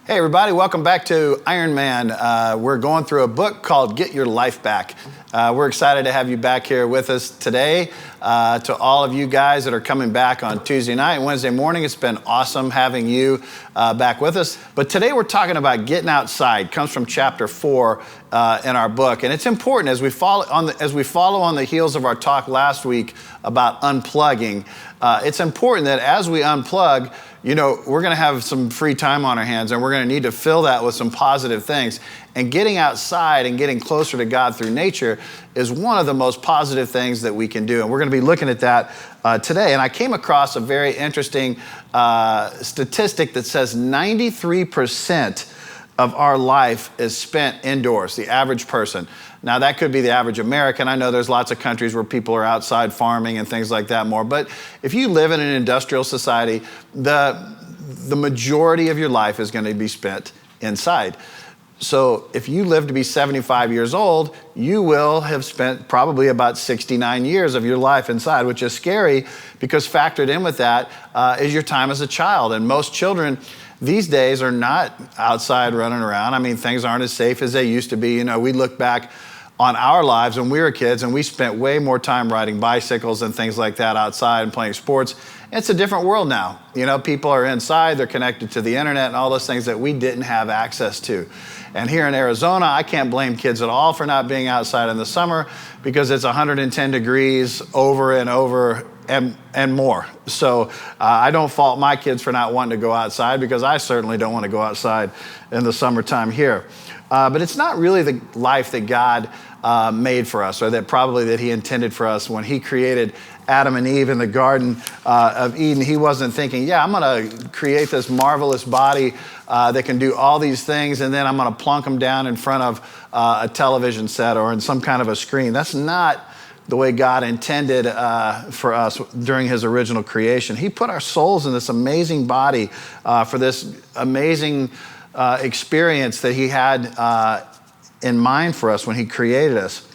Hey everybody, welcome back to Ironman. We're going through a book called Get Your Life Back. We're excited to have you back here with us today. To all of you guys that are coming back on Tuesday night and Wednesday morning, it's been awesome having you back with us. But today we're talking about getting outside. It comes from chapter 4 in our book. And it's important as we follow on the heels of our talk last week about unplugging. It's important that as we unplug, you know, we're going to have some free time on our hands and we're going to need to fill that with some positive things. And getting outside and getting closer to God through nature is one of the most positive things that we can do. And we're going to be looking at that today. And I came across a very interesting statistic that says 93% of our life is spent indoors, the average person. Now, that could be the average American. I know there's lots of countries where people are outside farming and things like that more. But if you live in an industrial society, the majority of your life is going to be spent inside. So if you live to be 75 years old, you will have spent probably about 69 years of your life inside, which is scary because factored in with that is your time as a child. And most children these days are not outside running around. I mean, things aren't as safe as they used to be. You know, we look back on our lives when we were kids and we spent way more time riding bicycles and things like that outside and playing sports. It's a different world now. You know, people are inside, they're connected to the internet and all those things that we didn't have access to. And here in Arizona, I can't blame kids at all for not being outside in the summer because it's 110 degrees over and over and more. So I don't fault my kids for not wanting to go outside because I certainly don't want to go outside in the summertime here. But it's not really the life that God made for us, or that he intended for us when he created Adam and Eve in the Garden of Eden. He wasn't thinking, I'm going to create this marvelous body that can do all these things, and then I'm going to plunk them down in front of a television set or in some kind of a screen. That's not the way God intended for us during his original creation. He put our souls in this amazing body for this amazing experience that he had in mind for us when he created us.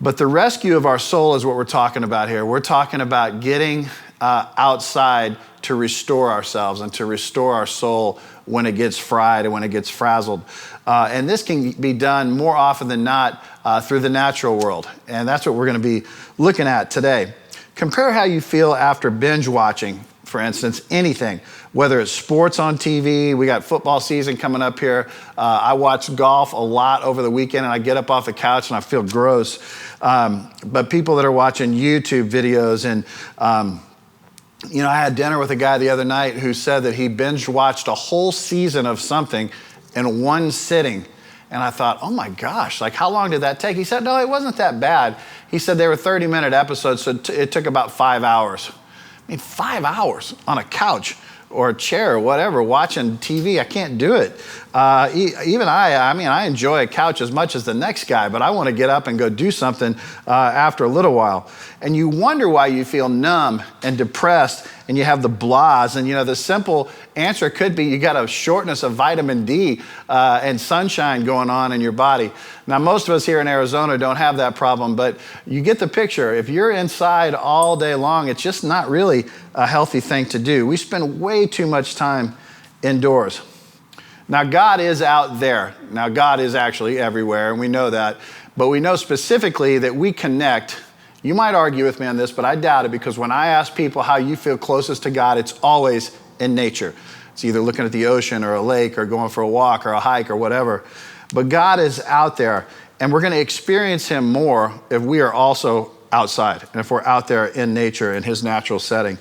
But the rescue of our soul is what we're talking about here. We're talking about getting outside to restore ourselves and to restore our soul when it gets fried and when it gets frazzled. And this can be done more often than not through the natural world. And that's what we're going to be looking at today. Compare how you feel after binge watching, for instance, anything, whether it's sports on TV. We got football season coming up here. I watch golf a lot over the weekend and I get up off the couch and I feel gross. But people that are watching YouTube videos and, I had dinner with a guy the other night who said that he binge watched a whole season of something in one sitting. And I thought, oh my gosh, like how long did that take? He said, no, it wasn't that bad. He said they were 30-minute episodes, so it took about 5 hours. I mean, 5 hours on a couch or a chair or whatever, watching TV, I can't do it. Even I enjoy a couch as much as the next guy, but I want to get up and go do something after a little while. And you wonder why you feel numb and depressed and you have the blahs. And, the simple answer could be you got a shortness of vitamin D and sunshine going on in your body. Now, most of us here in Arizona don't have that problem, but you get the picture. If you're inside all day long, it's just not really a healthy thing to do. We spend way too much time indoors. Now, God is out there. Now, God is actually everywhere, and we know that. But we know specifically that we connect. You might argue with me on this, but I doubt it because when I ask people how you feel closest to God, it's always in nature. It's either looking at the ocean or a lake or going for a walk or a hike or whatever. But God is out there, and we're going to experience him more if we are also outside and if we're out there in nature in his natural setting.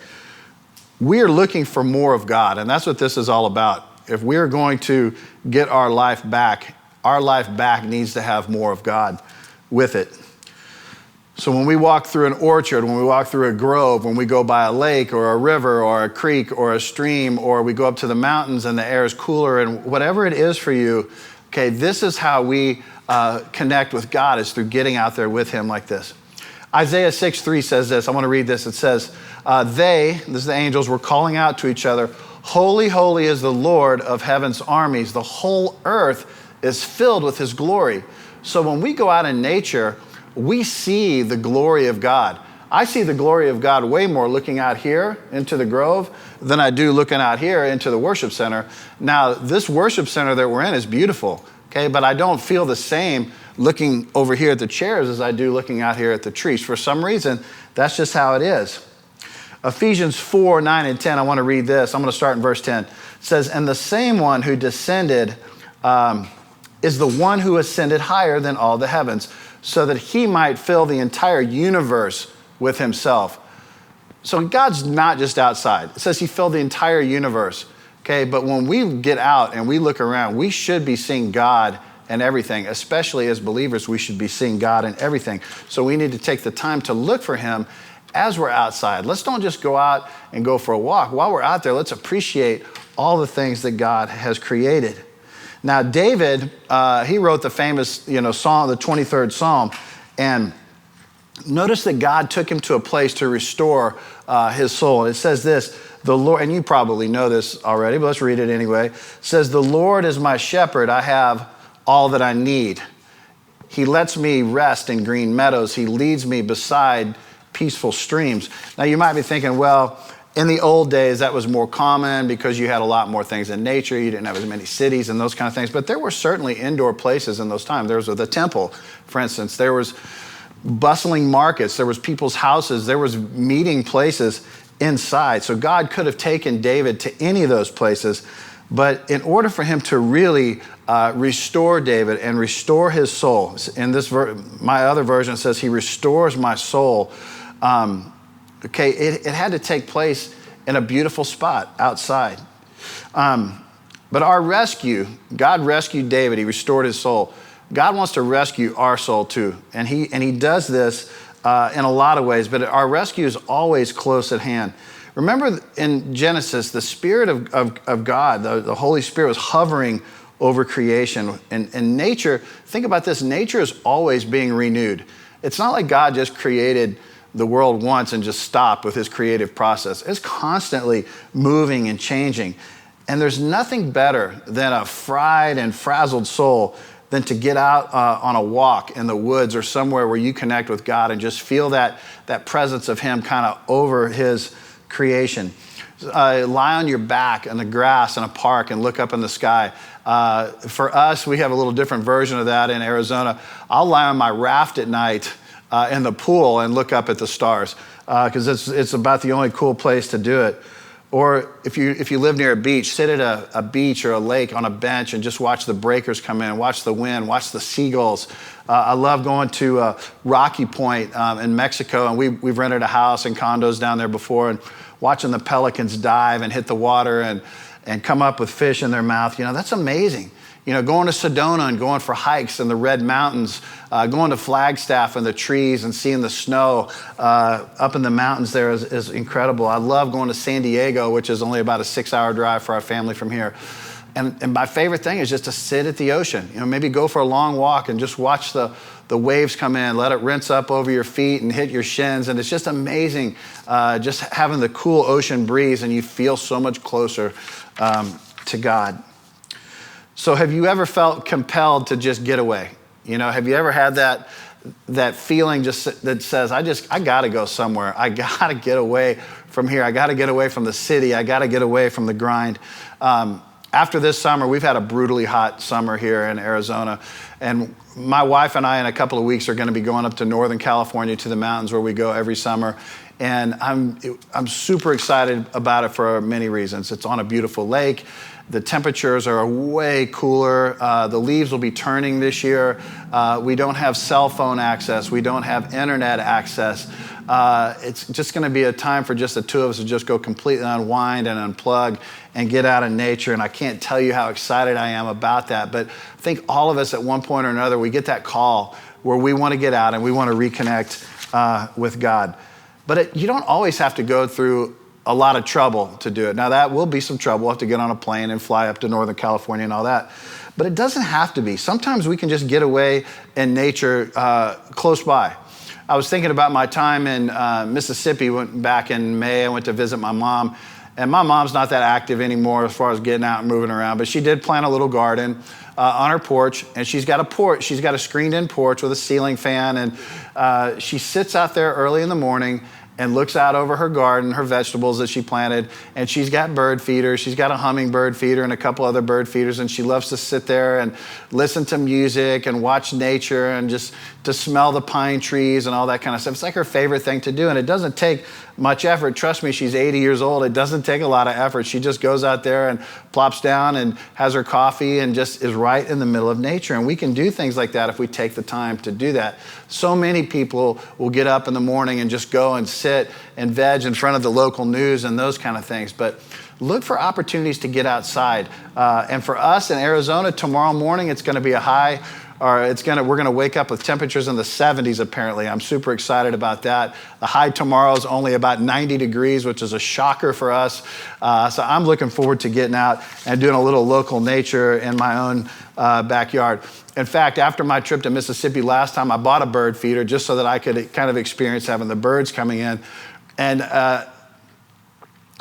We are looking for more of God, and that's what this is all about. If we're going to get our life back needs to have more of God with it. So when we walk through an orchard, when we walk through a grove, when we go by a lake or a river or a creek or a stream, or we go up to the mountains and the air is cooler and whatever it is for you, okay, this is how we connect with God, is through getting out there with him like this. Isaiah 6:3 says this. I want to read this. It says, this is the angels, were calling out to each other, "Holy, holy is the Lord of heaven's armies. The whole earth is filled with his glory." So when we go out in nature, we see the glory of God. I see the glory of God way more looking out here into the Grove than I do looking out here into the worship center. Now, this worship center that we're in is beautiful, okay? But I don't feel the same looking over here at the chairs as I do looking out here at the trees. For some reason, that's just how it is. Ephesians 4, 9, and 10, I want to read this. I'm going to start in verse 10. It says, and the same one who descended is the one who ascended higher than all the heavens, so that he might fill the entire universe with himself. So God's not just outside. It says he filled the entire universe, okay? But when we get out and we look around, we should be seeing God in everything. Especially as believers, we should be seeing God in everything. So we need to take the time to look for him as we're outside. Let's don't just go out and go for a walk. While we're out there, let's appreciate all the things that God has created. Now, David, he wrote the famous, Psalm, the 23rd Psalm, and notice that God took him to a place to restore his soul. It says this, the Lord, and you probably know this already, but let's read it anyway. It says, the Lord is my shepherd. I have all that I need. He lets me rest in green meadows. He leads me beside peaceful streams. Now, you might be thinking, well, in the old days, that was more common because you had a lot more things in nature. You didn't have as many cities and those kind of things. But there were certainly indoor places in those times. There was the temple, for instance. There was bustling markets. There was people's houses. There was meeting places inside. So God could have taken David to any of those places. But in order for him to really restore David and restore his soul, in this my other version says he restores my soul. Okay, it had to take place in a beautiful spot outside. But our rescue, God rescued David. He restored his soul. God wants to rescue our soul too. And he does this in a lot of ways, but our rescue is always close at hand. Remember in Genesis, the Spirit of God, the Holy Spirit was hovering over creation. And nature, think about this, nature is always being renewed. It's not like God just created the world once and just stopped with his creative process. It's constantly moving and changing. And there's nothing better than a fried and frazzled soul than to get out on a walk in the woods or somewhere where you connect with God and just feel that presence of him kind of over his creation. Lie on your back in the grass in a park and look up in the sky. For us, we have a little different version of that in Arizona. I'll lie on my raft at night in the pool and look up at the stars because it's about the only cool place to do it. Or if you live near a beach, sit at a beach or a lake on a bench and just watch the breakers come in, watch the wind, watch the seagulls. I love going to Rocky Point in Mexico, and we've rented a house and condos down there before, and watching the pelicans dive and hit the water and come up with fish in their mouth. That's amazing. Going to Sedona and going for hikes in the Red Mountains, going to Flagstaff and the trees and seeing the snow up in the mountains there is incredible. I love going to San Diego, which is only about a 6-hour drive for our family from here. And my favorite thing is just to sit at the ocean. Maybe go for a long walk and just watch the waves come in, let it rinse up over your feet and hit your shins. And it's just amazing just having the cool ocean breeze, and you feel so much closer to God. So have you ever felt compelled to just get away? Have you ever had that feeling just that says, I got to go somewhere. I got to get away from here. I got to get away from the city. I got to get away from the grind. After this summer, we've had a brutally hot summer here in Arizona. And my wife and I in a couple of weeks are going to be going up to Northern California to the mountains where we go every summer. And I'm super excited about it for many reasons. It's on a beautiful lake. The temperatures are way cooler. The leaves will be turning this year. We don't have cell phone access. We don't have internet access. It's just going to be a time for just the two of us to just go completely unwind and unplug and get out in nature. And I can't tell you how excited I am about that. But I think all of us at one point or another, we get that call where we want to get out and we want to reconnect with God. But you don't always have to go through a lot of trouble to do it. Now, that will be some trouble. We'll have to get on a plane and fly up to Northern California and all that. But it doesn't have to be. Sometimes we can just get away in nature close by. I was thinking about my time in Mississippi. Went back in May. I went to visit my mom. And my mom's not that active anymore as far as getting out and moving around, but she did plant a little garden on her porch, and she's got a screened-in porch with a ceiling fan, and she sits out there early in the morning and looks out over her garden, her vegetables that she planted, and she's got bird feeders. She's got a hummingbird feeder and a couple other bird feeders, and she loves to sit there and listen to music and watch nature and just to smell the pine trees and all that kind of stuff. It's like her favorite thing to do, and it doesn't take much effort. Trust me, she's 80 years old. It doesn't take a lot of effort. She just goes out there and plops down and has her coffee and just is right in the middle of nature. And we can do things like that if we take the time to do that. So many people will get up in the morning and just go and sit and veg in front of the local news and those kind of things. But look for opportunities to get outside. And for us in Arizona, tomorrow morning, it's going to be a high, we're going to wake up with temperatures in the 70s apparently. I'm super excited about that. The high tomorrow is only about 90 degrees, which is a shocker for us. So I'm looking forward to getting out and doing a little local nature in my own backyard. In fact, after my trip to Mississippi last time, I bought a bird feeder just so that I could kind of experience having the birds coming in. And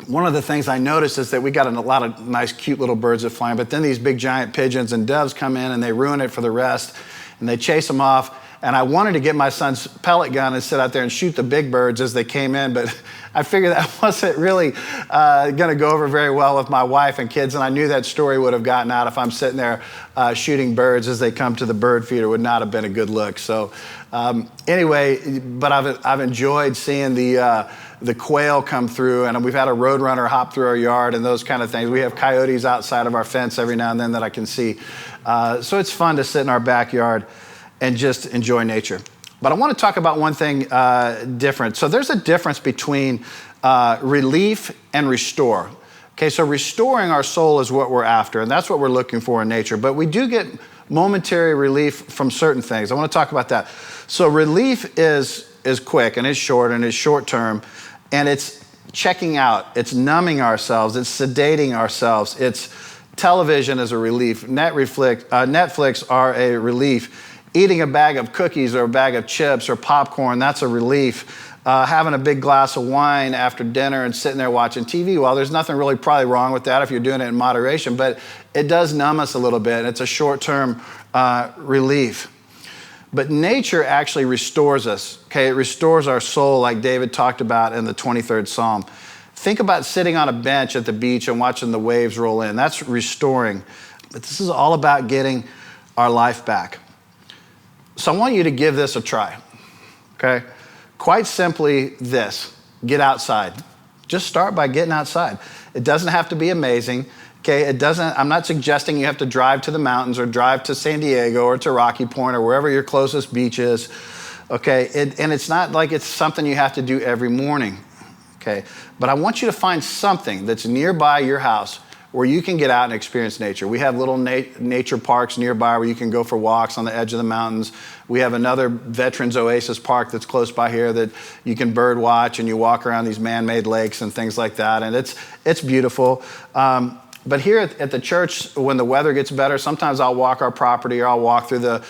one of the things I noticed is that we got a lot of nice, cute little birds that fly in, but then these big giant pigeons and doves come in and they ruin it for the rest, and they chase them off. And I wanted to get my son's pellet gun and sit out there and shoot the big birds as they came in, but I figured that wasn't really going to go over very well with my wife and kids, and I knew that story would have gotten out if I'm sitting there shooting birds as they come to the bird feeder. Would not have been a good look. So anyway, but I've enjoyed seeing the quail come through, and we've had a roadrunner hop through our yard and those kind of things. We have coyotes outside of our fence every now and then that I can see. So it's fun to sit in our backyard and just enjoy nature. But I want to talk about one thing different. So there's a difference between relief and restore. Okay, so restoring our soul is what we're after, and that's what we're looking for in nature. But we do get momentary relief from certain things. I want to talk about that. So relief is quick and it's short and it's short term, and it's checking out, it's numbing ourselves, it's sedating ourselves. It's television is a relief, Netflix are a relief. Eating a bag of cookies or a bag of chips or popcorn, that's a relief. Having a big glass of wine after dinner and sitting there watching TV, well, there's nothing really probably wrong with that if you're doing it in moderation, but it does numb us a little bit. It's a short-term relief. But nature actually restores us, okay? It restores our soul like David talked about in the 23rd Psalm. Think about sitting on a bench at the beach and watching the waves roll in. That's restoring. But this is all about getting our life back. So I want you to give this a try, okay? Quite simply this, get outside. Just start by getting outside. It doesn't have to be amazing, okay? I'm not suggesting you have to drive to the mountains or drive to San Diego or to Rocky Point or wherever your closest beach is, okay? And it's not like it's something you have to do every morning, okay? But I want you to find something that's nearby your house where you can get out and experience nature. We have little nature parks nearby where you can go for walks on the edge of the mountains. We have another Veterans Oasis Park that's close by here that you can bird watch and you walk around these man-made lakes and things like that. And it's beautiful. But here at the church, when the weather gets better, sometimes I'll walk our property or I'll walk through the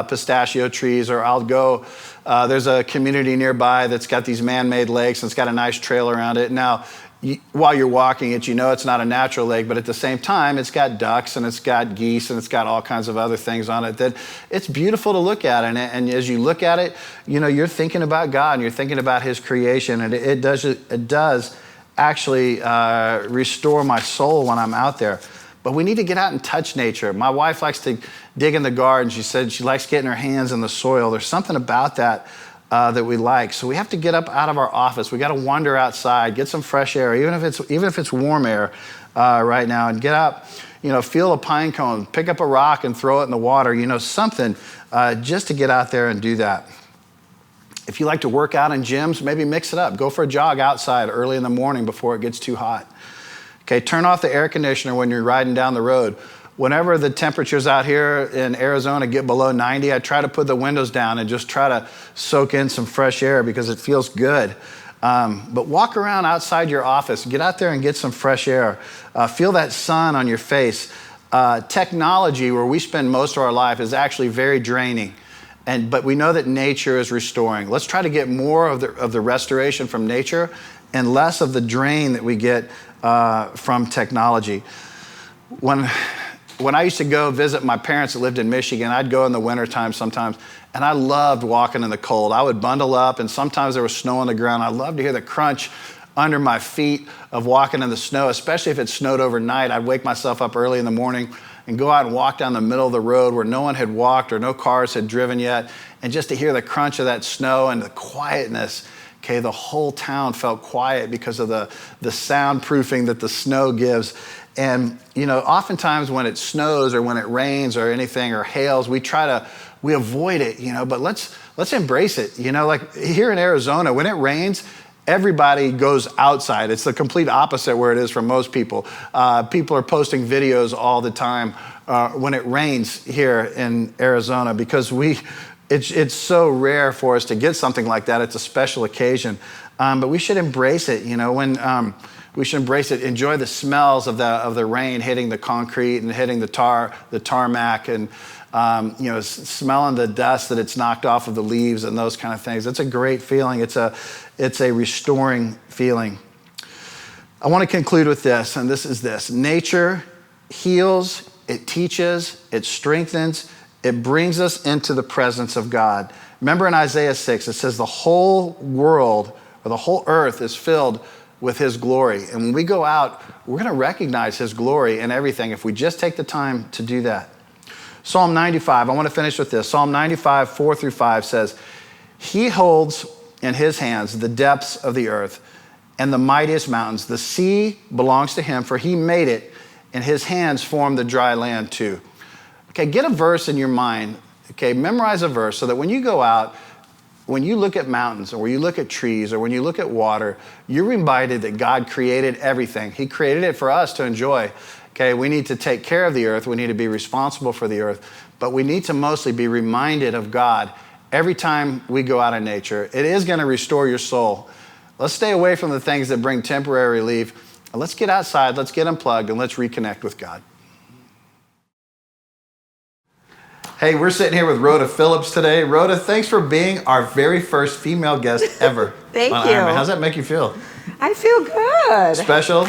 pistachio trees, or I'll go, there's a community nearby that's got these man-made lakes and it's got a nice trail around it. Now, while you're walking it, you know it's not a natural lake, but at the same time, it's got ducks and it's got geese and it's got all kinds of other things on it that it's beautiful to look at. And as you look at it, you know, you're thinking about God and you're thinking about His creation, and it does actually restore my soul when I'm out there. But we need to get out and touch nature. My wife likes to dig in the garden. She said she likes getting her hands in the soil. There's something about that that we like. So we have to get up out of our office. We got to wander outside, get some fresh air, even if it's warm air right now, and get up, you know, feel a pine cone, pick up a rock and throw it in the water, you know, something just to get out there and do that. If you like to work out in gyms, maybe mix it up. Go for a jog outside early in the morning before it gets too hot. Okay, turn off the air conditioner when you're riding down the road. Whenever the temperatures out here in Arizona get below 90, I try to put the windows down and just try to soak in some fresh air because it feels good. But walk around outside your office. Get out there and get some fresh air. Feel that sun on your face. Technology, where we spend most of our life, is actually very draining. But we know that nature is restoring. Let's try to get more of the restoration from nature and less of the drain that we get from technology. When I used to go visit my parents that lived in Michigan, I'd go in the wintertime sometimes, and I loved walking in the cold. I would bundle up, and sometimes there was snow on the ground. I loved to hear the crunch under my feet of walking in the snow, especially if it snowed overnight. I'd wake myself up early in the morning and go out and walk down the middle of the road where no one had walked or no cars had driven yet, and just to hear the crunch of that snow and the quietness. Okay, the whole town felt quiet because of the soundproofing that the snow gives. And, oftentimes when it snows or when it rains or anything or hails, we avoid it, but let's embrace it. Like here in Arizona, when it rains, everybody goes outside. It's the complete opposite where it is for most people. People are posting videos all the time when it rains here in Arizona because it's so rare for us to get something like that. It's a special occasion, but we should embrace it. We should embrace it. Enjoy the smells of the rain hitting the concrete and hitting the tarmac, and smelling the dust that it's knocked off of the leaves and those kind of things. It's a great feeling. It's a restoring feeling. I want to conclude with this, and this is this. Nature heals, it teaches, it strengthens, it brings us into the presence of God. Remember in Isaiah 6, it says the whole world or the whole earth is filled with his glory. And when we go out, we're going to recognize his glory in everything if we just take the time to do that. Psalm 95, I want to finish with this. Psalm 95, 4-5 says, he holds in his hands the depths of the earth and the mightiest mountains. The sea belongs to him, for he made it, and his hands formed the dry land too. Okay, get a verse in your mind. Okay, memorize a verse so that when you go out, when you look at mountains or when you look at trees or when you look at water, you're reminded that God created everything. He created it for us to enjoy. Okay, we need to take care of the earth. We need to be responsible for the earth, but we need to mostly be reminded of God every time we go out in nature. It is going to restore your soul. Let's stay away from the things that bring temporary relief. Let's get outside, let's get unplugged, and let's reconnect with God. Hey, we're sitting here with Rhoda Phillips today. Rhoda, thanks for being our very first female guest ever. Thank you. Ironman. How's that make you feel? I feel good. Special?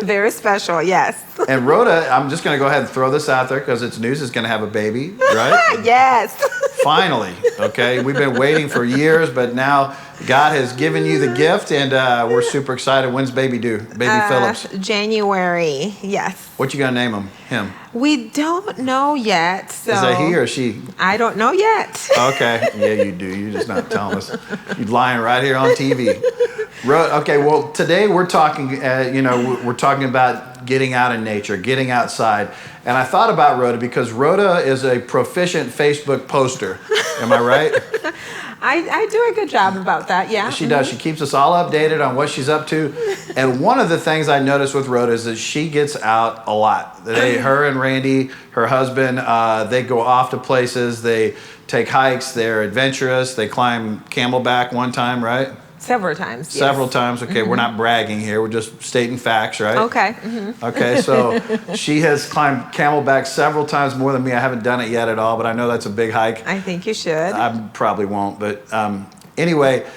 Very special, yes. And Rhoda, I'm just going to go ahead and throw this out there because it's news, is going to have a baby, right? Yes. Finally, okay? We've been waiting for years, but now God has given you the gift, and we're super excited. When's baby due? Baby Phillips? January, yes. What you going to name him? We don't know yet. So is that he or she? I don't know yet. Okay. Yeah, you do. You're just not telling us. You're lying right here on TV. Okay, well, today we're talking, we're talking about getting out in nature, getting outside. And I thought about Rhoda because Rhoda is a proficient Facebook poster. Am I right? I do a good job about that, yeah. She does. She keeps us all updated on what she's up to. And one of the things I noticed with Rhoda is that she gets out a lot. Her and Randy, her husband, they go off to places. They take hikes. They're adventurous. They climb Camelback one time, right? Several times, yes. Several times. Okay, we're not bragging here. We're just stating facts, right? Okay. Okay, so she has climbed Camelback several times more than me. I haven't done it yet at all, but I know that's a big hike. I think you should. I probably won't, but anyway,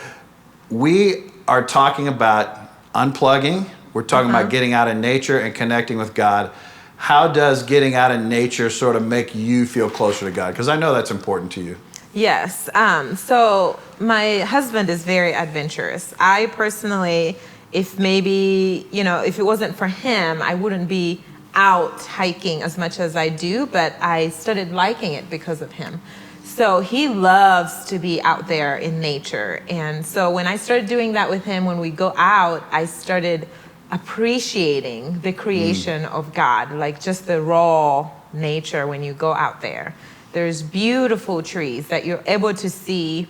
we are talking about unplugging. We're talking about getting out in nature and connecting with God. How does getting out in nature sort of make you feel closer to God? Because I know that's important to you. Yes. So my husband is very adventurous. I personally, if it wasn't for him, I wouldn't be out hiking as much as I do, but I started liking it because of him. So he loves to be out there in nature. And so when I started doing that with him, when we go out, I started appreciating the creation of God, like just the raw nature when you go out there. There's beautiful trees that you're able to see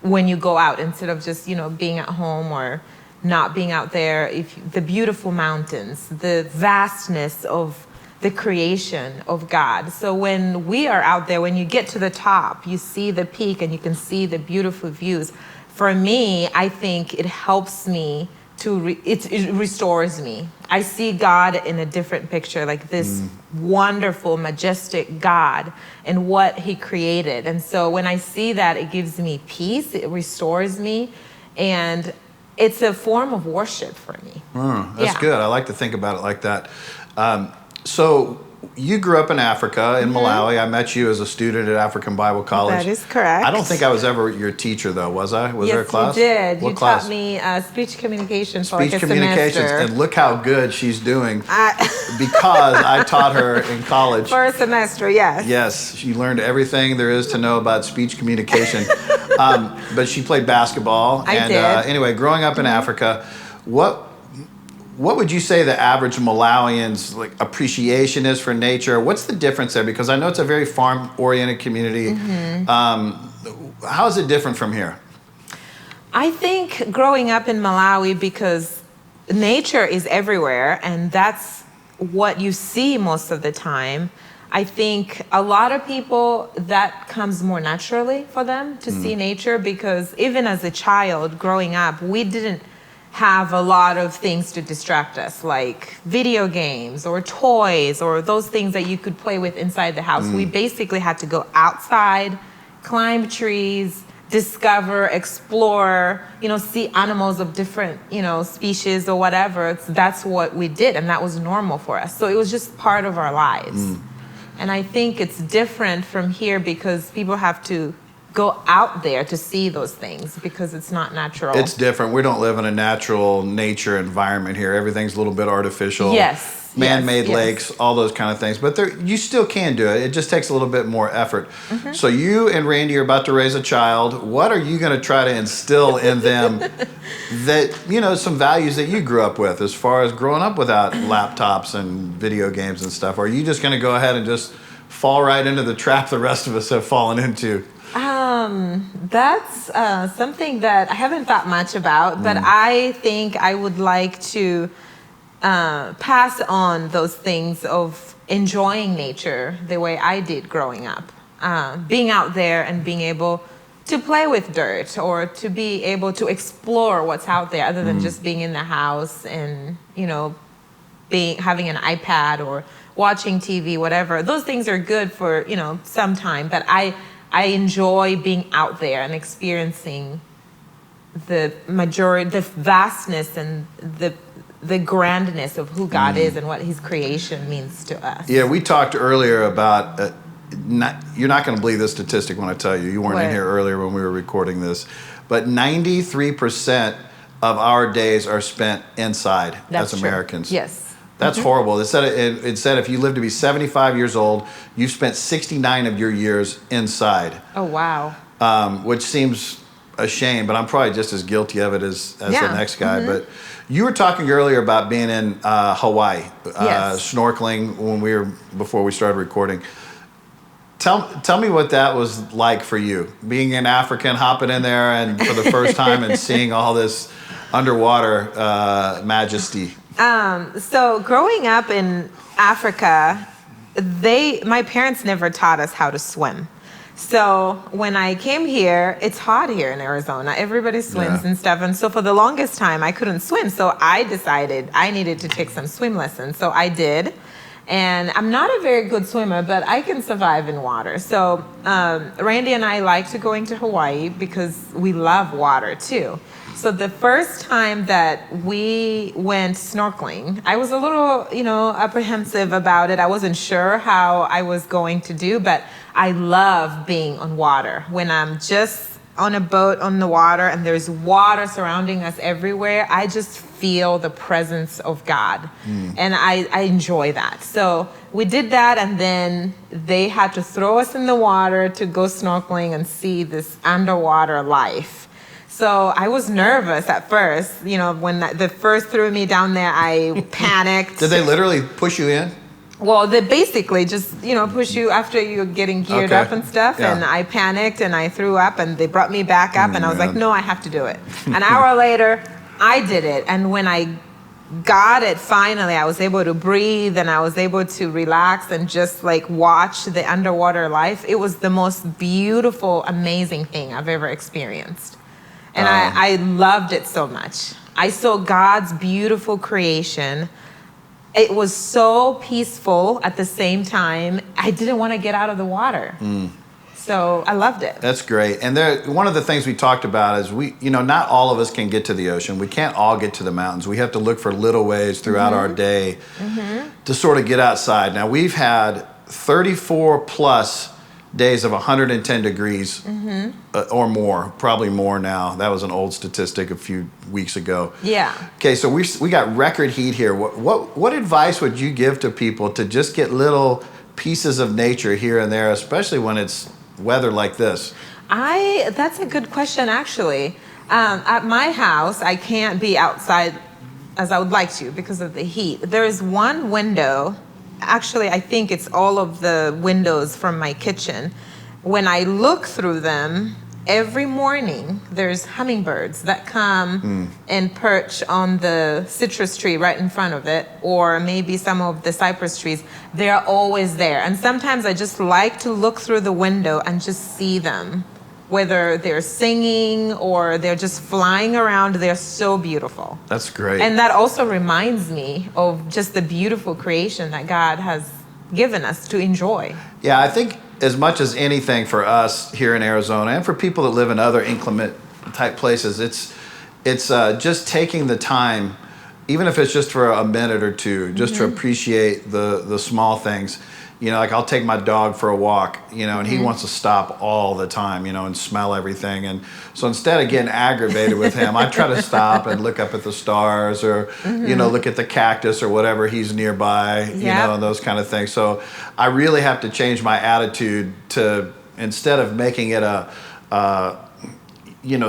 when you go out instead of just, being at home or not being out there. The beautiful mountains, the vastness of the creation of God. So when we are out there, when you get to the top, you see the peak and you can see the beautiful views. For me, I think it helps me it restores me. I see God in a different picture, like this wonderful, majestic God and what he created. And so when I see that, it gives me peace, it restores me. And it's a form of worship for me. That's good. I like to think about it like that. So you grew up in Africa, in Malawi. I met you as a student at African Bible College. That is correct. I don't think I was ever your teacher, though, was I? Was there a class? Yes, you did. What you class? taught me speech communication for Speech like a communications, semester. and look how good she's doing because I taught her in college. For a semester, yes. Yes, she learned everything there is to know about speech communication. But she played basketball. I and did. Anyway, growing up in Africa, what would you say the average Malawian's like appreciation is for nature? What's the difference there? Because I know it's a very farm-oriented community. How is it different from here? I think growing up in Malawi, because nature is everywhere, and that's what you see most of the time. I think a lot of people, that comes more naturally for them to see nature, because even as a child growing up, we didn't have a lot of things to distract us, like video games or toys or those things that you could play with inside the house. We basically had to go outside, climb trees, discover, explore, see animals of different, species or whatever. That's what we did, and that was normal for us. So it was just part of our lives. And I think it's different from here because people have to go out there to see those things because it's not natural. It's different. We don't live in a natural nature environment here. Everything's a little bit artificial. Yes. Man-made yes. lakes, all those kind of things. But you still can do it. It just takes a little bit more effort. So you and Randy are about to raise a child. What are you going to try to instill in them that, some values that you grew up with as far as growing up without laptops and video games and stuff? Or are you just going to go ahead and just fall right into the trap the rest of us have fallen into? That's something that I haven't thought much about, but I think I would like to pass on those things of enjoying nature the way I did growing up. Being out there and being able to play with dirt or to be able to explore what's out there other than just being in the house and, having an iPad or watching TV, whatever. Those things are good for, some time, but I enjoy being out there and experiencing the vastness and the grandness of who God is and what his creation means to us. Yeah, we talked earlier about, you're not going to believe this statistic when I tell you. You weren't in here earlier when we were recording this, but 93% of our days are spent inside as Americans. True. Yes. That's horrible. It said if you live to be 75 years old, you've spent 69 of your years inside. Oh, wow. Which seems a shame, but I'm probably just as guilty of it as the next guy. But you were talking earlier about being in Hawaii, snorkeling before we started recording. Tell me what that was like for you, being an African, hopping in there and for the first time and seeing all this underwater majesty. So growing up in Africa, my parents never taught us how to swim. So when I came here, it's hot here in Arizona. Everybody swims and stuff. And so for the longest time, I couldn't swim. So I decided I needed to take some swim lessons. So I did. And I'm not a very good swimmer, but I can survive in water. So Randy and I like to going to Hawaii because we love water too. So the first time that we went snorkeling, I was a little, apprehensive about it. I wasn't sure how I was going to do, but I love being on water. When I'm just on a boat on the water and there's water surrounding us everywhere, I just feel the presence of God. And I enjoy that. So we did that, and then they had to throw us in the water to go snorkeling and see this underwater life. So I was nervous at first. When they first threw me down there, I panicked. Did they literally push you in? Well, they basically just, push you after you're getting geared up and stuff. Yeah. And I panicked and I threw up, and they brought me back up, and I was like, no, I have to do it. An hour later, I did it. And when I got it finally, I was able to breathe and I was able to relax and just watch the underwater life. It was the most beautiful, amazing thing I've ever experienced. And I loved it so much. I saw God's beautiful creation. It was so peaceful at the same time. I didn't want to get out of the water. So I loved it. That's great. And one of the things we talked about is not all of us can get to the ocean. We can't all get to the mountains. We have to look for little ways throughout our day to sort of get outside. Now, we've had 34 plus days of 110 degrees or more, probably more now. That was an old statistic a few weeks ago. Yeah. Okay, so we got record heat here. What advice would you give to people to just get little pieces of nature here and there, especially when it's weather like this? That's a good question, actually. At my house, I can't be outside as I would like to because of the heat. There is one window. Actually, I think it's all of the windows from my kitchen. When I look through them, every morning there's hummingbirds that come and perch on the citrus tree right in front of it, or maybe some of the cypress trees. They're always there. And sometimes I just like to look through the window and just see them, whether they're singing or they're just flying around. They're so beautiful. That's great. And that also reminds me of just the beautiful creation that God has given us to enjoy. Yeah, I think as much as anything for us here in Arizona and for people that live in other inclement type places, it's just taking the time, even if it's just for a minute or two, just to appreciate the small things. Like I'll take my dog for a walk, and he wants to stop all the time, and smell everything. And so instead of getting aggravated with him, I try to stop and look up at the stars or, look at the cactus or whatever he's nearby, and those kind of things. So I really have to change my attitude to, instead of making it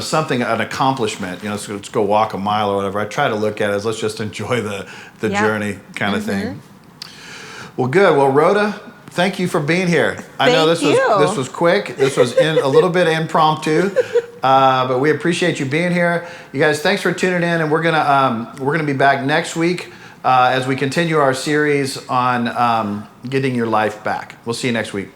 something, an accomplishment, let's go walk a mile or whatever. I try to look at it as let's just enjoy the journey kind of thing. Well, good. Well, Rhoda, thank you for being here. I know this was quick. This was a little bit impromptu, but we appreciate you being here. You guys, thanks for tuning in, and we're gonna be back next week as we continue our series on getting your life back. We'll see you next week.